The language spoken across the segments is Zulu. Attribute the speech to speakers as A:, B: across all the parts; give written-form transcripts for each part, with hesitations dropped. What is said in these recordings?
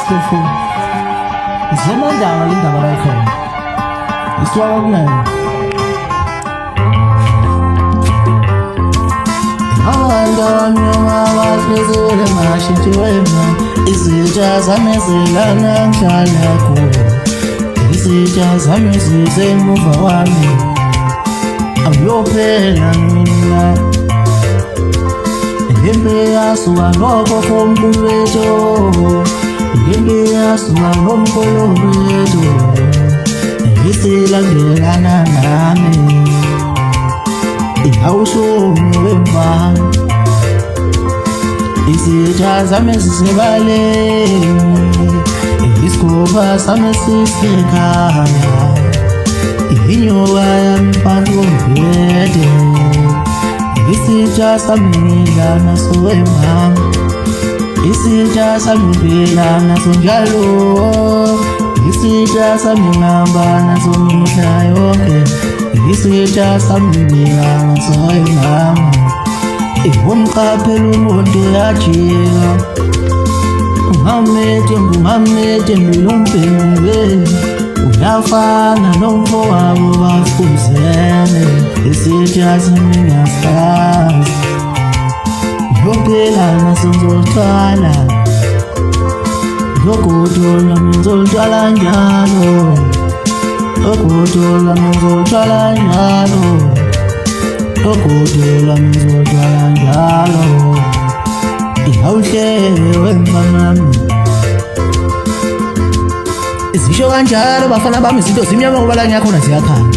A: skillful. Izomandanga lindaba la ikhona. Iswaka kunayo. Abantu abamnyama bahlezile mashintshiwema. Izitsha zami zilana ngihlala kubo. Izitsha zami zisemuva wami. Awuyophela mina. Imbe yasuka ngoko kombuleto. Imbe yasuka ngomkolobeto. Isilandelana nami. Awusho wemva. Izitsha zami zisebaleni. Isikhuba sami sisekhaya. Inyoka yami phansi kombhede. Isitsha samila naso emama. Isitsha samila naso njalo. Isitsha samingamba naso mihla yonke. Isitsha samila naso emama. Umqaphela umuntu yajika. Ungamete mbilombhele. Uyafana nomfowabo bafuzene. Isitsha samingasazi. Yophela naso ngizolithwala. Yogodo lami ngizolithwala njalo. Yogodo lami ngizolithwala njalo. Yogodo lami ngizolithwala njalo. Awuhlele wemva nami. Izisho kanjalo bafana bami izinto zimnyama ngoba la ngiyakhona ziyakhanya.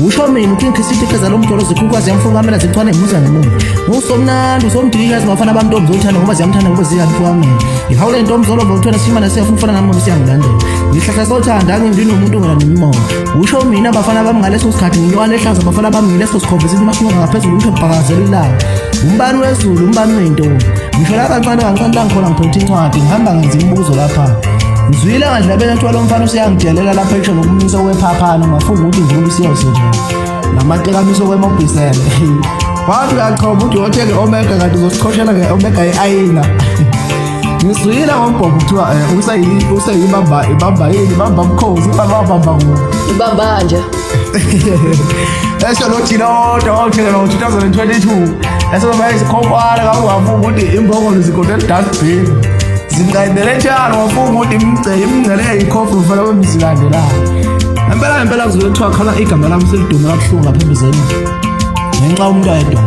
A: Usho mina ukinki sithi pheza lo mdolo zikhukwa ziyamfungamela zithwana imuza nomuntu. Usomnandi usomdika zibafana bami ntombi zothanda ngoba ziyamthanda ngoba ziyamfumamela. Ihawule intombi zolo ngokuthona simana siyafuna ufana nami siyangilandela. Ngihlahla sothanda nginomuntu ngala nemimoya. Usho mina bafana bami ngaleso sikhathi nginywane ehlaza bafana bami ngileso sikhombisa into mafuna ngaphezulu ukuthi ubhakazela ilanga. Umbani wezulu umbani wentombi. Ngisho la kancane kancane la ngikhona ngiphethe incwadi ngihamba ngenza imibuzo lapha. Ngizwile ngadlabela ukuthi lo mfana useyangidelela lapha ekusho nokumisa kwephaphana ngafuna ukuthi ngivule isiyosizwe. Namatekamiso kwemobhisele. Wathi uyachoma ukuthi yotheke omega kanti uzosiqhoshela ngeomega yeayina. Ngizwile ngombhobho kuthiwa ibamba mkhozi ibamba ngo.
B: Ibamba nje.
A: Esho lo Tino Dr. ngo 2022. Eso bayisikhompana ngavuka ukuthi imbongolo zikhonde dustbin. Zingayibele njalo wafuna ukuthi imngcele ikhofi ufana wemzilandelayo. Impela kuzwe kuthiwa khala igama lami selidume kabuhlungu ngaphembezeni. Ngenxa umuntu ayedwa.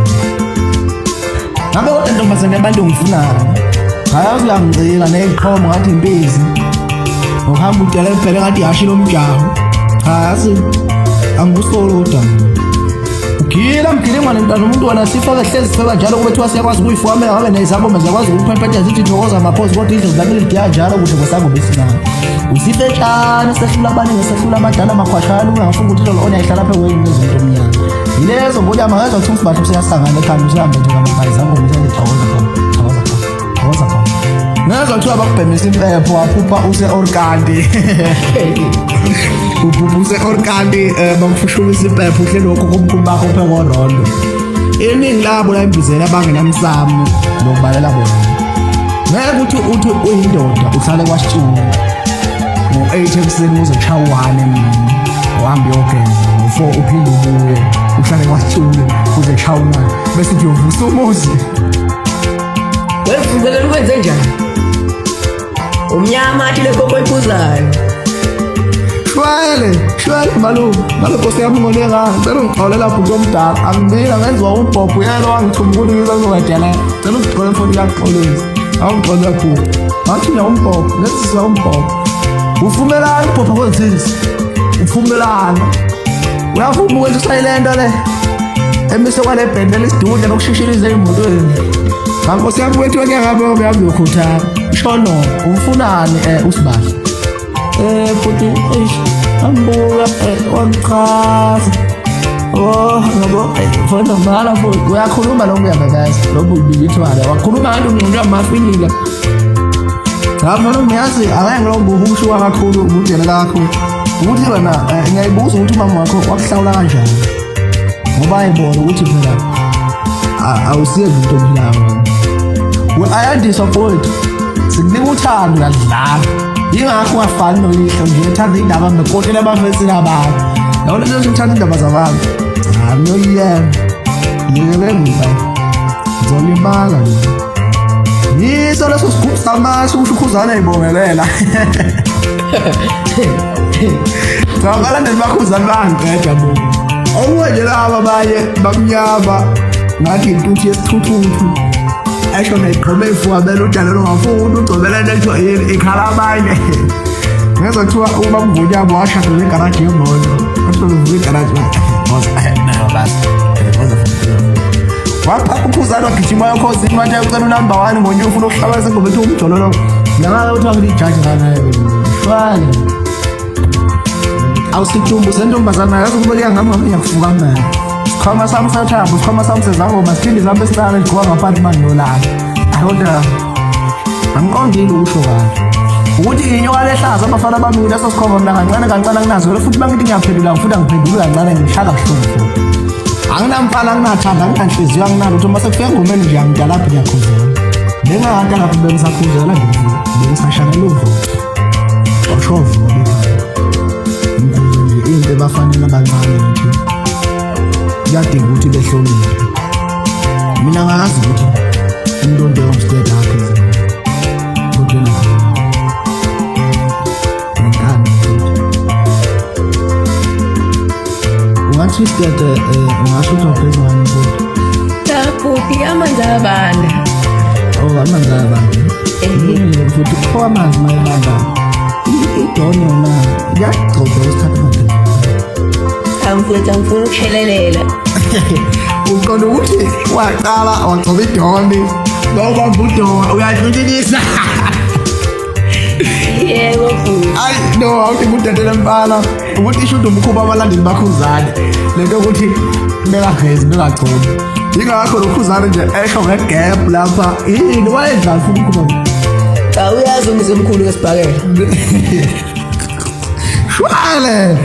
A: Ngabe kodwa ntombazane yabantu ngifunana. Hayi uyangicika neziqhomo ngathi impezi. Uhamba utshela impela ngathi yashi lomjaho. Hayi angusolo kodwa. Ugila mgilingwa nentana umuntu wona sifaka hlezi sifaka njalo kube thiwa siyakwazi ukuyifomela ngabe nezabo ziyakwazi ukuphephetha zithi thokoza amaphozi kodwa indlu zamile lidiya njalo kuhle kwesango besinalo. Usifetshana sehlula abaningi sehlula abadala amakhwashana ungafuna ukuthi lo onayihlala lapha kwenye nezinto omnyama. Yilezo mbonyama ngezwe ukuthi usibathu siyasangana ekhanda usihambe nje ngamabhayizango ngizele thokoza khona. Ngezwe kuthiwa bakubhemisa impepho waphupha use-organdi. Ububuse organdi bakufushulisa impepho uhle lokho kumkhulu bakho phekorondo. Iningi labo la imbizela abangenamsamo nokubalela bona. Ngeke uthi uyindoda uhlale kwaShitshuni. Ngo-8 ekuseni uzochaya 1 emini. Uhambe uyogeza ngo-4 uphinde ubuye uhlale kwaShitshuni uze chaya 9 bese uthi uvusa umuzi.
B: Wefundela ukwenze njani? Umnyama athi le koko iphuzayo.
A: Shwele malo Nkosi yami ngolenga ngicela ungixolele lapho ngomdala angibila ngenziwa umbhobho yalo wangithuma ukuthi ngizokuwedela ngicela ungixolele mfowethu yaxolisa awungixolele lapho ngathi nje umbhobho lesizwa umbhobho uvumelana umbhobho kwenzisi uvumelana uyavuma ukwenza usayilento le emise kwale bhende lesidudla nokushishiliza emotweni Nkosi yami wethu ngiyakabe uyami yokhutha ishono umfunani usibahla futhi ambuka onqhaza ngabo fona mala futhi uyakhuluma lo ngiyabekaza lo bubithwala wakhuluma kanti umuntu amafinila ngapha lo ngiyazi akanye lo ngubusho kakhulu ubudela kakhulu ukuthi wena ngiyayibuza ukuthi mama wakho wakuhlawula kanjani ngoba ayibona ukuthi phela awusiye into ophilayo uyandisa futhi sikunika uthando uyalidlala yingakho ungafani noyihlo nje uthanda indaba mekotela abafesini abantu yabona lezi uthanda indaba zabantu noyiyena yekele ngiba zolimala yiso leso sigubhu samasi usho ukhuzana ey'bongelela ngabalandeli bakhuzana bangigeda bo okunye nje laba abanye bamnyama ngathi intuthu yesithuthuthu esho nayigqobe ifuwabela udalelo ngafuni ugcobelele ethiwa yini ikhalabanye ngezwa kuthiwa uma mvunyabo washada negaraji yemoto athiwa igaraji wapha ukhuzana wagijima yokhosini manje ucela unumber 1 ngonye ufuna ukuhlabasa ngoba ethi umjololo ngakala kuthiwa ngijaji nganaye shwale awusityumbu sentombazana yazi ukuba kuyangami ngabe ngiyakufuka mna sikhwama sami sathambo sikhwama sami sezangoma siphinde zihambe esihlala ndigqoka ngaphansi mangiyolala kodwa angiqondile ukusho kahle ukuthi inyoka lehlaza abafana ababili leso sikhomba mna kancane kunazo futhi bangithi ngiyaphendula futhi angiphenduli kancane ngishaka buhlungu anginamfana anginathanda anginanhliziyo anginalutho mase kufika engomeni nje angidala lapho ngiyakhuzela bengakanti lapho bengisakhuzela bengisashanela uvo washovu nje into ebafanele abancane nje kuyadinga ukuthi behloniphe mina ngazi ukuthi umuntu ongisteda akhe kodwa ungathi istede ungasho ukuthi waphezu wani kodwa
B: Taputi amanzi abanda.
A: amanzi ayabanda futhi kukho amanzi mayebanda idoni yona iyagcotha isikhathi manje
B: Angifuna ukushelelela.
A: uqonda ukuthi waqala wagcoba idoni bawubamba udonga uyadlulilisa
B: Yebo futhi.
A: ayi no awuthi kudedela mfana ukuthi isho ukuthi umkhuba abalandeli bakhuzane lento ukuthi bengavezi bengagcobi yingakho lokhuzane nje esho ngegap lapha yini wayedlala futhi umkhuba
B: Awuyazi umzimkhulu wesibhakela.
A: shwale